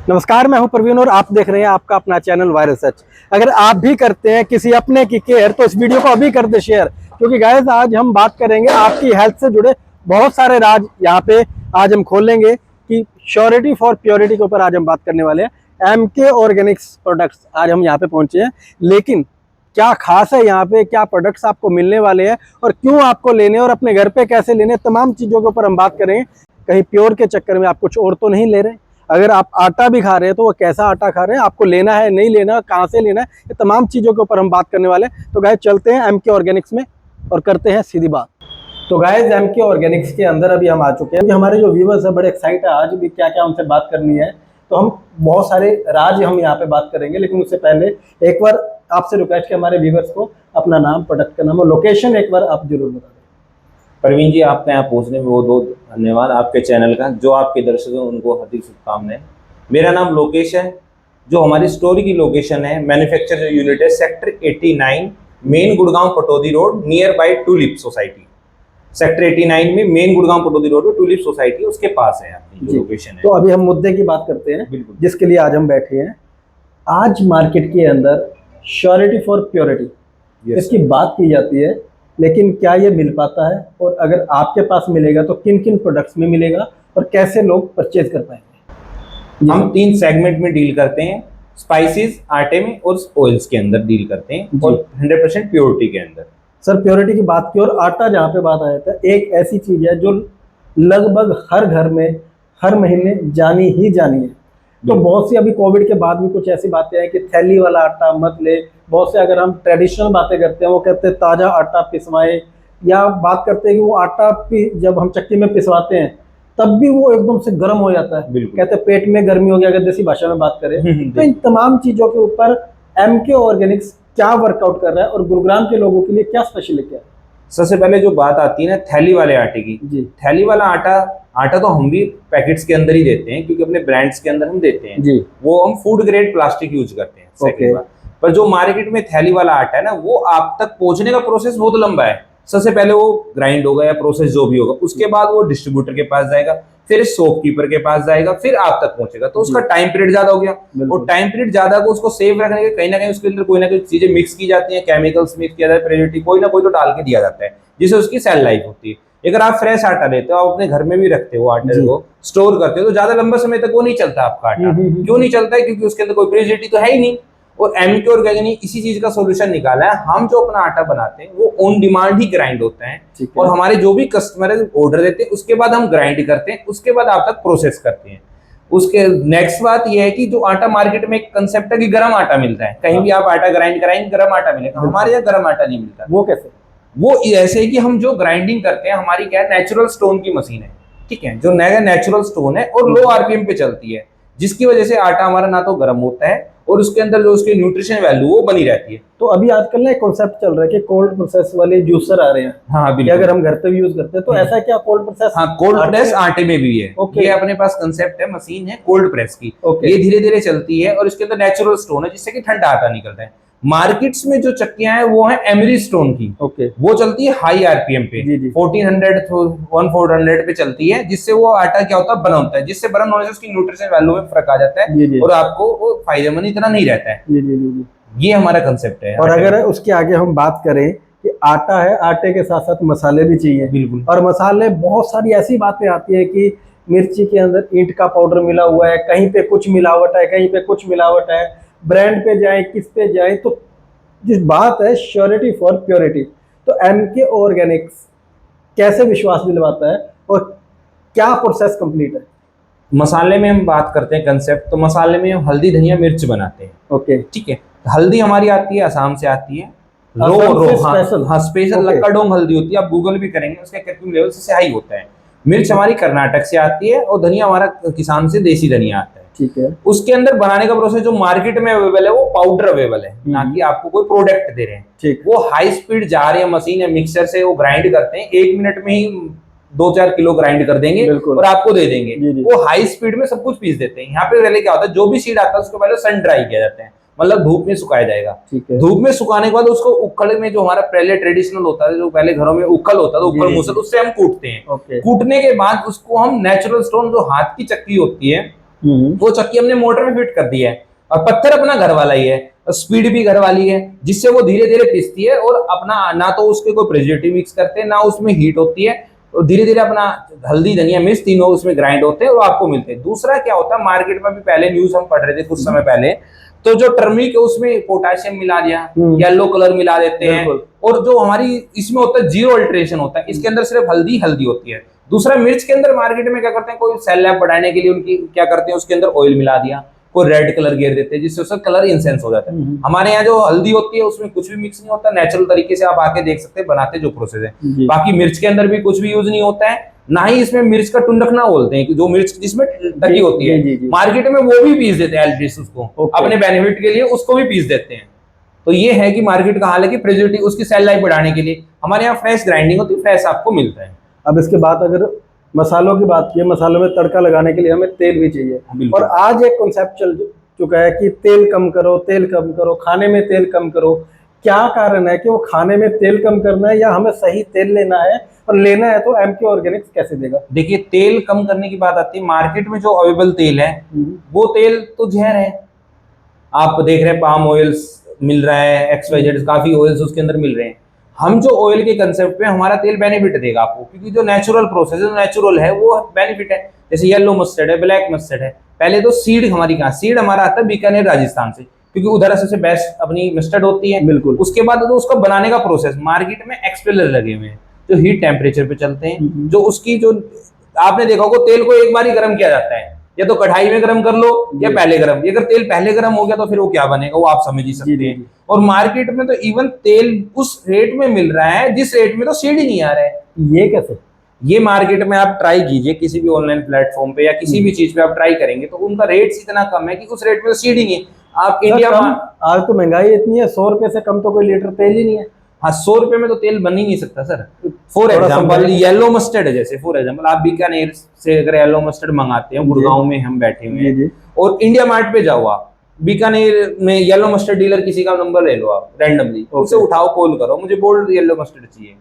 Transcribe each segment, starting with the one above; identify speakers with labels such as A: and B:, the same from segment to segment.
A: नमस्कार, मैं हूं प्रवीण और आप देख रहे हैं आपका अपना चैनल वायरल सच। अगर आप भी करते हैं किसी अपने की केयर तो इस वीडियो को अभी कर दे शेयर, क्योंकि गाइस आज हम बात करेंगे आपकी हेल्थ से जुड़े बहुत सारे राज यहाँ पे आज हम खोलेंगे कि श्योरिटी फॉर प्योरिटी के ऊपर आज हम बात करने वाले हैं। एमके ऑर्गेनिक्स प्रोडक्ट्स आज हम यहाँ पे पहुंचे हैं, लेकिन क्या खास है यहाँ पे, क्या प्रोडक्ट्स आपको मिलने वाले हैं और क्यों आपको लेने और अपने घर पे कैसे लेने, तमाम चीज़ों के ऊपर हम बात करेंगे। कहीं प्योर के चक्कर में आप कुछ और तो नहीं ले रहे। अगर आप आटा भी खा रहे हैं तो वो कैसा आटा खा रहे हैं, आपको लेना है नहीं लेना, कहाँ से लेना है, ये तमाम चीज़ों के ऊपर हम बात करने वाले हैं। तो गाइस चलते हैं एमके ऑर्गेनिक्स में और करते हैं सीधी बात। तो गाइस एमके ऑर्गेनिक्स के अंदर अभी हम आ चुके हैं। हमारे जो व्यूवर्स है बड़े एक्साइट है, आज भी क्या क्या उनसे बात करनी है, तो हम बहुत सारे राज हम यहाँ पे बात करेंगे। लेकिन उससे पहले एक बार आपसे रिक्वेस्ट है हमारे व्यूवर्स को अपना नाम, प्रोडक्ट का नाम और लोकेशन एक बार आप जरूर बता दें।
B: प्रवीण जी, आपका यहाँ पहुँचने में बहुत बहुत धन्यवाद। आपके चैनल का जो आपके दर्शक हैं उनको हार्दिक शुभकामनाएं। मेरा नाम लोकेश है। जो हमारी स्टोर की लोकेशन है, मैन्युफैक्चर जो यूनिट है, sector 89 main Gurgaon Pataudi road, near by tulip society. Sector 89 में मेन गुड़गांव पटौदी रोड में टूलिप सोसाइटी, उसके पास है आपकी जो लोकेशन है।
A: तो अभी हम मुद्दे की बात करते हैं जिसके लिए आज हम बैठे हैं। आज मार्केट के अंदर श्योरिटी फॉर प्योरिटी इसकी बात की जाती है, लेकिन क्या ये मिल पाता है, और अगर आपके पास मिलेगा तो किन किन प्रोडक्ट्स में मिलेगा और कैसे लोग परचेज कर पाएंगे।
B: हम 3 सेगमेंट में डील करते हैं, स्पाइसेस, आटे में और ऑयल्स के अंदर डील करते हैं, और 100% प्योरिटी के अंदर।
A: सर प्योरिटी की बात की और आटा जहाँ पे बात आया था, एक ऐसी चीज है जो लगभग हर घर में हर महीने जानी ही जानी है। तो बहुत सी अभी कोविड के बाद भी कुछ ऐसी बातें हैं कि थैली वाला आटा मत ले। बहुत से अगर हम ट्रेडिशनल बातें करते हैं, वो कहते हैं ताज़ा आटा पिसवाएं, या बात करते हैं कि वो आटा जब हम चक्की में पिसवाते हैं तब भी वो एकदम से गर्म हो जाता है, कहते हैं पेट में गर्मी हो गया, अगर देसी भाषा में बात करें। तो इन तमाम चीज़ों के ऊपर एमके ऑर्गेनिक्स क्या वर्कआउट कर रहा है और गुरुग्राम के लोगों के लिए क्या स्पेशल है? क्या
B: सबसे पहले जो बात आती है ना थैली वाले आटे की, थैली वाला आटा तो हम भी पैकेट्स के अंदर ही देते हैं, क्योंकि अपने ब्रांड्स के अंदर हम देते हैं जी। वो हम फूड ग्रेड प्लास्टिक यूज करते हैं। सेकंड बात, पर जो मार्केट में थैली वाला आटा है ना, वो आप तक पहुंचने का प्रोसेस बहुत लंबा है। सबसे पहले वो ग्राइंड होगा या प्रोसेस जो भी होगा, उसके बाद वो डिस्ट्रीब्यूटर के पास जाएगा, फिर शॉपकीपर के पास जाएगा, फिर आप तक पहुंचेगा। तो उसका टाइम पीरियड ज्यादा हो गया, और टाइम पीरियड ज्यादा को उसको सेव रखने के कहीं ना कहीं उसके अंदर कोई ना कोई चीजें मिक्स की जाती हैं, केमिकल्स मिक्स किया जाता है, प्रिजर्वेटिव कोई ना कोई तो डाल के दिया जाता है, जिससे उसकी सेल लाइफ होती है। अगर आप फ्रेश आटा लेते हो, आप अपने घर में भी रखते हो, आटे को स्टोर करते हो, तो ज्यादा लंबा समय तक वो नहीं चलता आपका आटा। क्यों नहीं चलता है? क्योंकि उसके अंदर कोई प्रिजर्वेटिव तो है ही नहीं। और एमके ऑर्गेनिक इसी चीज का सॉल्यूशन निकाला है। हम जो अपना आटा बनाते हैं वो ऑन डिमांड ही ग्राइंड होता है, और हमारे जो भी कस्टमर है ऑर्डर देते हैं, उसके बाद हम ग्राइंड करते हैं, उसके बाद आप तक प्रोसेस करते हैं। उसके नेक्स्ट बात यह है कि जो आटा मार्केट में एक कंसेप्ट है कि गर्म आटा मिलता है, कहीं भी आप आटा ग्राइंड कराएंगे गर्म आटा मिलेगा, हमारे यहाँ गर्म आटा नहीं मिलता।
A: वो कैसे?
B: वो ऐसे है कि हम जो ग्राइंडिंग करते हैं, हमारी क्या है, नेचुरल स्टोन की मशीन है, ठीक है, जो नया नेचुरल स्टोन है और लो आरपीएम पे चलती है, जिसकी वजह से आटा हमारा ना तो गर्म होता है और उसके अंदर जो उसकी न्यूट्रिशन वैल्यू वो बनी रहती है।
A: तो अभी आजकल ना एक कॉन्सेप्ट चल रहा है कि कोल्ड प्रोसेस वाले जूसर आ रहे हैं।
B: हाँ बिल्कुल,
A: अगर हम घर पे भी यूज करते हैं तो ऐसा क्या कोल्ड प्रोसेस?
B: हाँ, कोल्ड प्रेस आटे में भी है। ये अपने पास कंसेप्ट है, मशीन है कोल्ड प्रेस की। ये धीरे धीरे चलती है और इसके अंदर नेचुरल स्टोन है, जिससे कि ठंडा आटा निकलता है। मार्केट्स में जो चक्कियां हैं वो है एमरी स्टोन की, वो चलती है हाई आरपीएम पे, 1400 1400 पे चलती है, जिससे वो आटा क्या होता है, बर्न होता है, जिससे बर्न होने से उसकी न्यूट्रिशन वैल्यू में फर्क आ जाता है और आपको वो फायदेमंद इतना नहीं रहता है। ये हमारा कंसेप्ट है।
A: और अगर उसके आगे हम बात करें कि आटा है, आटे के साथ साथ मसाले भी चाहिए।
B: बिल्कुल,
A: और मसाले बहुत सारी ऐसी बातें आती है कि मिर्ची के अंदर ईंट का पाउडर मिला हुआ है, कहीं पे कुछ मिलावट है, कहीं पे कुछ मिलावट है, ब्रांड पे जाए किस पे जाए। तो जिस बात है श्योरिटी फॉर प्योरिटी, तो एमके ऑर्गेनिक्स कैसे विश्वास दिलवाता है और क्या प्रोसेस कंप्लीट है?
B: मसाले में हम बात करते हैं कंसेप्ट, तो मसाले में हम हल्दी धनिया मिर्च बनाते हैं। ठीक है, हल्दी हमारी आती है असम से आती है, स्पेशल लक्काडोंग हल्दी होती है, आप गूगल भी करेंगे, उसका कैल्शियम लेवल सबसे हाई होता है। मिर्च हमारी कर्नाटक से आती है, और धनिया हमारा किसान से देसी धनिया आता है। ठीक है, उसके अंदर बनाने का प्रोसेस जो मार्केट में अवेलेबल है वो पाउडर अवेलेबल है, ना कि आपको कोई प्रोडक्ट दे रहे हैं। वो हाई स्पीड जा रही है मशीन या मिक्सर से, वो ग्राइंड करते हैं, 1 मिनट में ही 2-4 किलो ग्राइंड कर देंगे और आपको दे देंगे। वो हाई स्पीड में सब कुछ पीस देते हैं। यहाँ पे पहले क्या होता है, जो भी सीड आता है उसको पहले सन ड्राई किया जाता है, मतलब धूप में सुखाया जाएगा। धूप में सुखाने के बाद उसको उखड़ में, जो हमारा पहले ट्रेडिशनल होता है, जो पहले घरों में उखल होता है, उखल मूसल, उससे हम कूटते हैं। कूटने के बाद उसको हम नेचुरल स्टोन, जो हाथ की चक्की होती है, वो चक्की हमने मोटर में फिट कर दी है, और पत्थर अपना घर वाला ही है, स्पीड भी घर वाली है, जिससे वो धीरे धीरे पिसती है, और अपना ना तो उसके कोई प्रिजर्वेटिव मिक्स करते हैं, ना उसमें हीट होती है, और धीरे धीरे अपना हल्दी धनिया मिर्च तीनों उसमें ग्राइंड होते हैं और आपको मिलते हैं। दूसरा क्या होता है, मार्केट में भी पहले न्यूज हम पढ़ रहे थे कुछ समय पहले, तो जो टर्मिक है उसमें पोटाशियम मिला दिया, येलो कलर मिला देते हैं, और जो हमारी इसमें होता है जीरो अल्ट्रेशन होता है, इसके अंदर सिर्फ हल्दी हल्दी होती है। दूसरा मिर्च के अंदर मार्केट में क्या करते हैं, कोई सेल लैब बढ़ाने के लिए उनकी क्या करते हैं, उसके अंदर ऑयल मिला दिया, कोई रेड कलर घेर देते हैं, जिससे उसका कलर इंसेंस हो जाता है। हमारे यहाँ जो हल्दी होती है उसमें कुछ भी मिक्स नहीं होता, नेचुरल तरीके से आप आके देख सकते हैं बनाते जो प्रोसेस है। बाकी मिर्च के अंदर भी कुछ भी यूज नहीं होता है, ना ही इसमें मिर्च का टुंडकना बोलते हैं, कि जो मिर्च जिसमें ढकी होती है, मार्केट में वो भी पीस देते हैं एल्ड्रिस उसको अपने बेनिफिट के लिए, उसको भी पीस देते हैं। तो ये है कि मार्केट का हाल है कि प्रिजर्वेटिव उसकी सेल लाइफ बढ़ाने के लिए, हमारे यहाँ फ्रेश ग्राइंडिंग होती है, फ्रेश आपको मिलता है।
A: अब इसके बाद अगर मसालों की बात की, मसालों में तड़का लगाने के लिए हमें तेल भी चाहिए, और आज एक कॉन्सेप्ट चल चुका है कि तेल कम करो, तेल कम करो, खाने में तेल कम करो। क्या कारण है कि वो खाने में तेल कम करना है, या हमें सही तेल लेना है, और लेना है तो एमके ऑर्गेनिक्स कैसे देगा?
B: देखिए, तेल कम करने की बात आती है, मार्केट में जो अवेलेबल तेल है वो तेल तो जहर है। आप देख रहे हैं पाम ऑयल्स मिल रहा है, XYZ काफी ऑयल्स उसके अंदर मिल रहे हैं। हम जो ऑयल के कंसेप्ट पे, हमारा तेल बेनिफिट देगा आपको, क्योंकि जो नेचुरल प्रोसेस है, नेचुरल है, वो बेनिफिट है। जैसे येलो मस्टर्ड है, ब्लैक मस्टर्ड है, पहले तो सीड हमारी कहाँ, सीड हमारा आता है बीकानेर राजस्थान से, क्योंकि उधर सबसे बेस्ट अपनी मस्टर्ड होती है।
A: बिल्कुल।
B: उसके बाद तो उसको बनाने का प्रोसेस, मार्केट में एक्सपेलर लगे हुए हैं जो हीट टेम्परेचर पे चलते हैं, जो उसकी जो आपने देखा होगा, तेल को एक बार ही गर्म किया जाता है, या तो कढ़ाई में गर्म कर लो या पहले गर्म। अगर तेल पहले गर्म हो गया तो फिर वो क्या बनेगा, वो आप समझ ही सकते हैं। और मार्केट में तो इवन तेल उस रेट में मिल रहा है जिस रेट में तो सीड ही नहीं आ रहा है।
A: ये कैसे?
B: ये मार्केट में आप ट्राई कीजिए, किसी भी ऑनलाइन प्लेटफॉर्म पे या किसी भी चीज पे आप ट्राई करेंगे तो उनका रेट इतना कम है कि उस रेट में तो सीड ही नहीं है। आप इंडिया में
A: आज तो महंगाई इतनी है, 100 रुपए से कम तो कोई लीटर तेल ही नहीं है।
B: हाँ, 100 रुपए में तो तेल बन ही नहीं सकता sir. For example yellow mustard है, जैसे फॉर एग्जाम्पल आप बीकानेर से अगर येलो मस्टर्ड मंगाते हैं, गुड़गांव में हम बैठे हुए हैं, और इंडिया मार्ट पे जाओ आप, बीकानेर में येलो मस्टर्ड डीलर किसी का नंबर ले लो आप रैंडमली, उसे उठाओ, कॉल करो, मुझे बोल्ड येलो मस्टर्ड चाहिए,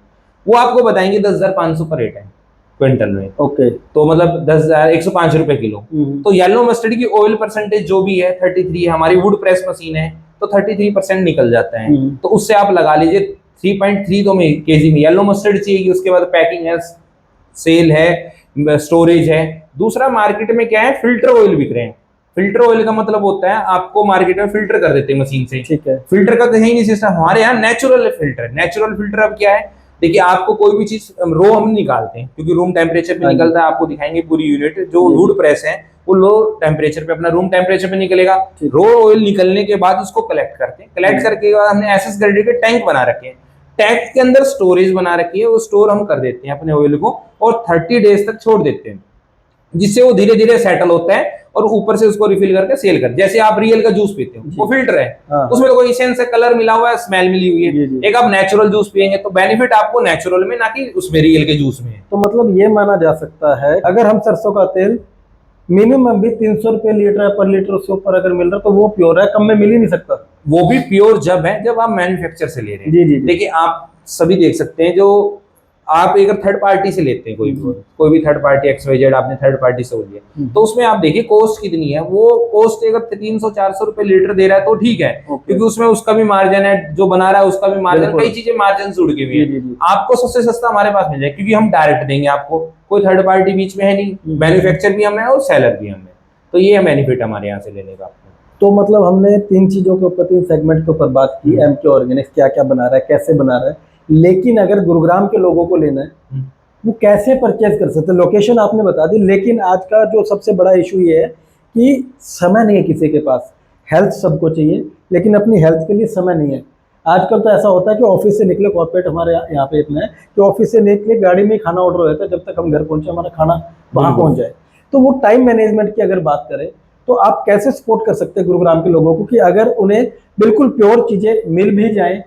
B: वो आपको बताएंगे 10,500 का रेट है क्विंटल में।
A: ओके,
B: तो मतलब 10,105 रुपए किलो। तो येलो मस्टर्ड की ऑयल परसेंटेज जो भी है 33 है, हमारी वुड प्रेस मशीन है तो 33% निकल जाता है। तो उससे आप लगा लीजिए 3.3 तो केजी में येलो मस्टर्ड चाहिए। उसके बाद पैकिंग है, सेल है, स्टोरेज है। दूसरा मार्केट में क्या है, फिल्टर ऑयल बिक रहे हैं। फिल्टर ऑयल का मतलब होता है आपको मार्केट में फिल्टर कर देते हैं मशीन से।
A: ठीक है।
B: फिल्टर का कहीं नहीं सिस्टम, हमारे यहाँ नेचुरल फिल्टर। नेचुरल फिल्टर अब क्या है, देखिए आपको कोई भी चीज रो हम निकालते हैं क्योंकि रूम टेम्परेचर पे निकलता है, आपको दिखाएंगे पूरी यूनिट। जो वुड प्रेस है वो लो टेम्परेचर पे, अपना रूम टेम्परेचर पे निकलेगा। रो ऑयल निकलने के बाद उसको कलेक्ट करते हैं। कलेक्ट करके बाद हमने एसएस ग्रेडेड के टैंक बना रखे हैं। टैंक के अंदर स्टोरेज बना रखी है, वो स्टोर हम कर देते हैं अपने ऑयल को और 30 डेज तक छोड़ देते हैं, जिससे वो धीरे धीरे सेटल होता है और ऊपर से उसको रिफिल करके सेल कर। जैसे आप रियल का जूस पीते हो, वो फिल्टर है, उसमें तो कोई एसेंस है, कलर मिला हुआ है, स्मेल मिली हुई है। एक आप नेचुरल जूस पियेंगे तो बेनिफिट आपको नेचुरल में, ना कि उसमें रियल के जूस में।
A: तो मतलब ये माना जा सकता है अगर हम सरसों का तेल मिनिमम भी 300 रुपए लीटर पर लीटर उसके ऊपर अगर मिल रहा है तो वो प्योर है, कम में मिल ही नहीं सकता।
B: वो भी प्योर जब है जब आप मैन्युफैक्चर से ले रहे हैं।
A: जी।
B: देखिए आप सभी देख सकते हैं, जो आप अगर थर्ड पार्टी से लेते हैं, कोई भी थर्ड पार्टी XYZ आपने थर्ड पार्टी से हो लिया, तो उसमें आप देखिए कॉस्ट कितनी है। वो कॉस्ट अगर 300-400 रुपए लीटर दे रहा है तो ठीक है, क्योंकि उसमें उसका भी मार्जिन है, जो बना रहा है उसका भी मार्जिन, कई चीजें मार्जिन जुड़ के भी है। आपको सबसे सस्ता हमारे पास मिल जाए क्योंकि हम डायरेक्ट देंगे आपको, कोई थर्ड पार्टी बीच में है नहीं, मैन्युफैक्चर भी हमें और सेलर भी हमें। तो ये है बेनिफिट हमारे यहाँ से लेने का।
A: तो मतलब हमने 3 चीजों के ऊपर, 3 सेगमेंट के ऊपर बात की, एमके ऑर्गेनिक्स क्या क्या बना रहा है, कैसे बना रहा है। लेकिन अगर गुरुग्राम के लोगों को लेना है वो कैसे परचेज कर सकते हैं? लोकेशन आपने बता दी, लेकिन आज का जो सबसे बड़ा इशू ये है कि समय नहीं है किसी के पास। हेल्थ सबको चाहिए लेकिन अपनी हेल्थ के लिए समय नहीं है। आजकल तो ऐसा होता है कि ऑफिस से निकले, कॉर्पोरेट हमारे यहाँ पे इतना है कि ऑफिस से निकले गाड़ी में खाना ऑर्डर रहता है, जब तक हम घर पहुंचे हमारा खाना वहाँ पहुंच जाए। तो वो टाइम मैनेजमेंट की अगर बात करें तो आप कैसे सपोर्ट कर सकते हैं गुरुग्राम के लोगों को कि अगर उन्हें बिल्कुल प्योर चीजें मिल भी जाएं,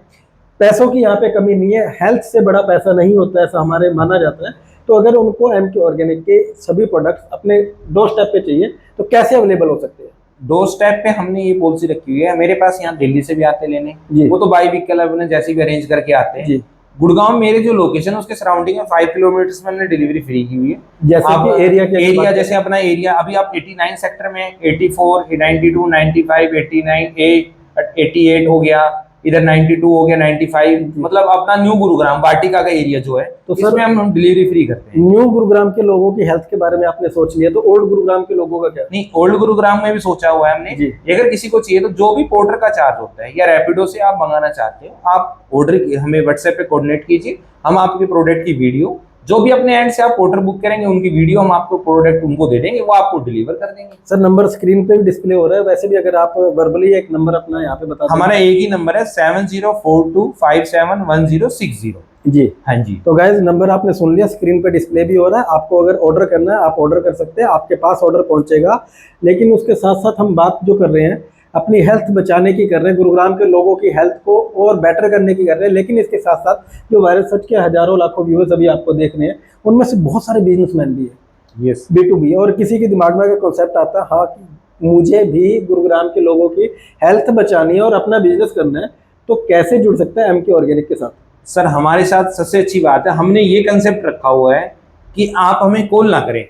A: पैसों की यहाँ पे कमी नहीं है, हेल्थ से बड़ा पैसा नहीं होता है ऐसा हमारे माना जाता है। तो अगर उनको एमके ऑर्गेनिक के सभी प्रोडक्ट्स अपने डोर स्टेप पे चाहिए तो कैसे अवेलेबल हो सकते हैं?
B: डोर स्टेप पे हमने ये पॉलिसी रखी हुई है, मेरे पास यहाँ दिल्ली से भी आते लेने, वो तो बाई व्हीकल अपने जैसे भी अरेंज करके आते हैं। गुड़गांव मेरे जो लोकेशन है उसके सराउंडिंग में 5 किलोमीटर में हमने डिलीवरी फ्री की हुई है।
A: जैसे
B: आप
A: कि एरिया
B: जैसे अपना एरिया अभी आप 89 सेक्टर में 84, 92, 95, 89, 88 हो गया, इधर 92 हो गया, 95, मतलब अपना न्यू गुरुग्राम वाटिका का एरिया जो है तो इसमें हम डिलीवरी फ्री करते हैं।
A: न्यू गुरुग्राम के लोगों की हेल्थ के बारे में आपने सोच लिया, तो ओल्ड गुरुग्राम के लोगों का क्या?
B: नहीं, ओल्ड गुरुग्राम में भी सोचा हुआ है हमने। अगर किसी को चाहिए तो जो भी पोर्टर का चार्ज होता है या रैपिडो से आप मंगाना चाहते हो, आप ऑर्डर हमें व्हाट्सएप पे कोऑर्डिनेट कीजिए, हम आपके प्रोडक्ट की वीडियो जो भी अपने एंड से आप पोर्टर बुक करेंगे उनकी वीडियो हम आपको प्रोडक्ट उनको दे देंगे, वो आपको डिलीवर कर देंगे।
A: सर नंबर स्क्रीन पे भी डिस्प्ले हो रहा है, वैसे भी अगर आप वर्बली एक नंबर अपना यहाँ पे बता।
B: हमारा एक ही नंबर है 7042571060
A: जी।
B: हाँ जी।
A: तो गाइस नंबर आपने सुन लिया, स्क्रीन पे डिस्प्ले भी हो रहा है। आपको अगर ऑर्डर करना है आप ऑर्डर कर सकते हैं, आपके पास ऑर्डर पहुंचेगा। लेकिन उसके साथ साथ हम बात जो कर रहे हैं अपनी हेल्थ बचाने की कर रहे हैं, गुरुग्राम के लोगों की हेल्थ को और बेटर करने की कर रहे हैं। लेकिन इसके साथ साथ जो वायरल सच के हजारों लाखों व्यूअर्स अभी आपको देख रहे हैं उनमें से बहुत सारे बिजनेसमैन भी है।
B: यस।
A: B2B। और किसी के दिमाग में अगर कॉन्सेप्ट आता है हाँ कि मुझे भी गुरुग्राम के लोगों की हेल्थ बचानी है और अपना बिजनेस करना है, तो कैसे जुड़ सकता है MK ऑर्गेनिक के साथ?
B: सर हमारे साथ सबसे अच्छी बात है, हमने ये कंसेप्ट रखा हुआ है कि आप हमें कॉल ना करें,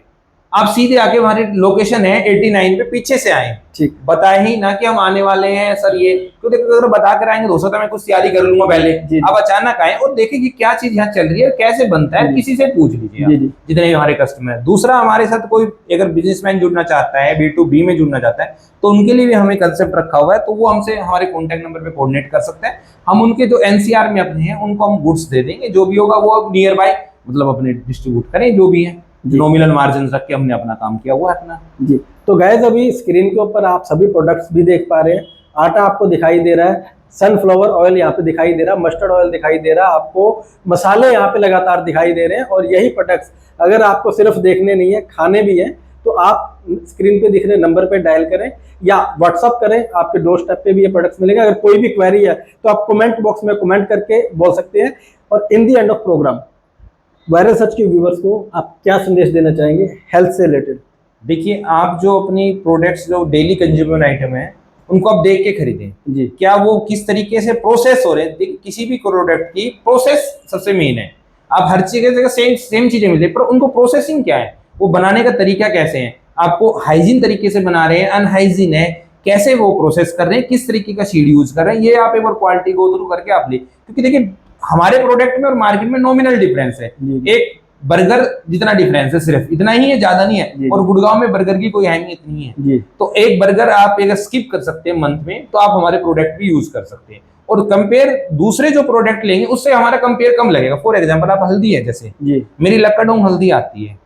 B: आप सीधे आके हमारी लोकेशन है 89 पे पीछे से आए,
A: ठीक,
B: बताए ही ना कि हम आने वाले हैं सर ये, क्योंकि अगर बता कर आएंगे तो हो सकता है मैं कुछ तैयारी कर लूंगा पहले, आप अचानक आए और देखें कि क्या चीज यहाँ चल रही है, कैसे बनता है, किसी से पूछ लीजिए आप, जितने हमारे कस्टमर है। दूसरा, हमारे साथ कोई अगर बिजनेसमैन जुड़ना चाहता है, B2B में जुड़ना चाहता है, तो उनके लिए भी हमें कंसेप्ट रखा हुआ है, तो वो हमसे हमारे कॉन्टैक्ट नंबर पे कोऑर्डिनेट कर सकते हैं। हम उनके जो NCR में अपने हैं उनको हम गुड्स दे देंगे, जो भी होगा वो नियर बाय मतलब अपने डिस्ट्रीब्यूट करें, जो भी है नॉमिनल मार्जिन रख के हमने अपना काम किया हुआ है अपना।
A: जी। तो गाइस अभी स्क्रीन के ऊपर आप सभी प्रोडक्ट्स भी देख पा रहे हैं। आटा आपको दिखाई दे रहा है, सनफ्लावर ऑयल यहाँ पे दिखाई दे रहा है, मस्टर्ड ऑयल दिखाई दे रहा है, आपको मसाले यहाँ पे लगातार दिखाई दे रहे हैं। और यही प्रोडक्ट्स अगर आपको सिर्फ देखने नहीं है, खाने भी हैं, तो आप स्क्रीन पे दिख रहे नंबर पे डायल करें या व्हाट्सअप करें, आपके डोर स्टेप पे भी ये प्रोडक्ट्स मिलेंगे। अगर कोई भी क्वेरी है तो आप कमेंट बॉक्स में कमेंट करके बोल सकते हैं। और in the end of program viral सच के व्यूअर्स को आप क्या संदेश देना चाहेंगे हेल्थ से रिलेटेड?
B: देखिए, आप जो अपनी प्रोडक्ट्स जो डेली कंज्यूमर आइटम है उनको आप देख के खरीदें जी, क्या वो किस तरीके से प्रोसेस हो रहे हैं। देखिए, किसी भी प्रोडक्ट की प्रोसेस सबसे मेन है। आप हर जगह सेम चीजें मिलती है, पर उनको प्रोसेसिंग क्या है, वो बनाने का तरीका कैसे है, आपको हाइजीन तरीके से बना रहे हैं, अनहाइजीन है, कैसे वो प्रोसेस कर रहे हैं, किस तरीके का शीड यूज कर रहे हैं, ये आप एक बार क्वालिटी गो थ्रू करके आप ले। क्योंकि देखिए, हमारे प्रोडक्ट में और मार्केट में नॉमिनल डिफरेंस है, एक बर्गर जितना डिफरेंस है, सिर्फ इतना ही है, ज्यादा नहीं है। और गुड़गांव में बर्गर की कोई अहमियत नहीं है, तो एक बर्गर आप अगर स्किप कर सकते हैं मंथ में, तो आप हमारे प्रोडक्ट भी यूज कर सकते हैं। और कंपेयर दूसरे जो प्रोडक्ट लेंगे उससे हमारा कंपेयर कम लगेगा। फॉर एग्जांपल, आप हल्दी है, जैसे मेरी लक्काडोंग हल्दी आती है,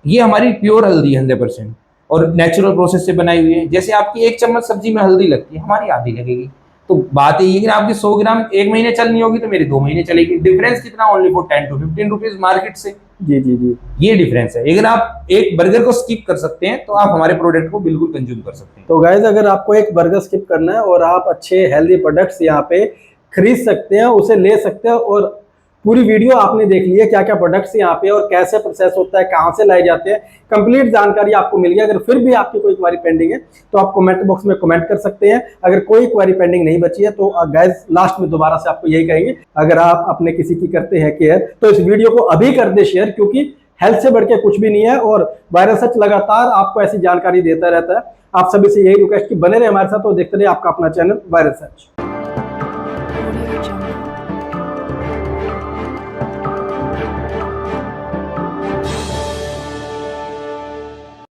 B: ये हमारी प्योर हल्दी 100% और नेचुरल प्रोसेस से बनाई हुई है। जैसे आपकी 1 चम्मच सब्जी में हल्दी लगती है, हमारी आधी लगेगी। तो बात यही है कि आपकी 100 ग्राम 1 महीने चलनी होगी तो मेरी 2 महीने चलेगी। डिफरेंस कितना? Only for 10 to 15 rupees market से। जी, ये डिफरेंस है। अगर आप एक बर्गर को स्किप कर सकते हैं तो आप हमारे प्रोडक्ट को बिल्कुल कंज्यूम कर सकते हैं।
A: तो गाइस, अगर आपको एक बर्गर स्किप करना है और आप अच्छे हेल्दी प्रोडक्ट्स यहाँ पे खरीद सकते हैं, उसे ले सकते हैं। और पूरी वीडियो आपने देख ली है, क्या क्या प्रोडक्ट्स यहाँ पे और कैसे प्रोसेस होता है, कहाँ से लाए जाते हैं, कंप्लीट जानकारी आपको मिल गई। अगर फिर भी आपकी कोई क्वेरी पेंडिंग है तो आप कमेंट बॉक्स में कमेंट कर सकते हैं। अगर कोई क्वेरी पेंडिंग नहीं बची है तो गाइस लास्ट में दोबारा से आपको यही कहेंगे, अगर आप अपने किसी की करते हैं केयर तो इस वीडियो को अभी कर दे शेयर, क्योंकि हेल्थ से बढ़ के कुछ भी नहीं है। और वायरल सच लगातार आपको ऐसी जानकारी देता रहता है। आप सभी से यही रिक्वेस्ट कि बने रहे हमारे साथ और देखते रहे आपका अपना चैनल वायरल सच।